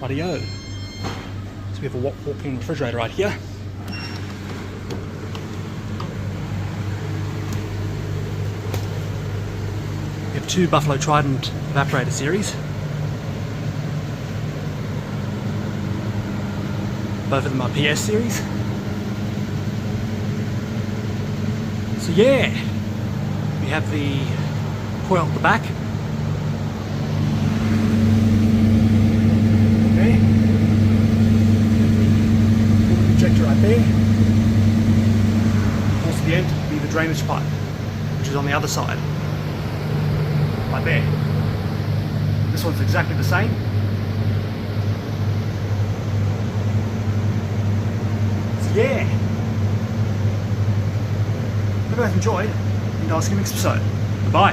Rightio. So we have a walk-in refrigerator right here. We have two Buffalo Trident evaporator series. Both of them are PS series. So yeah, we have the coil at the back. Okay. Injector right there. Also the end will be the drainage pipe, which is on the other side. Right there. This one's exactly the same. So yeah. Hope you guys enjoyed, and I'll see you next episode. Goodbye.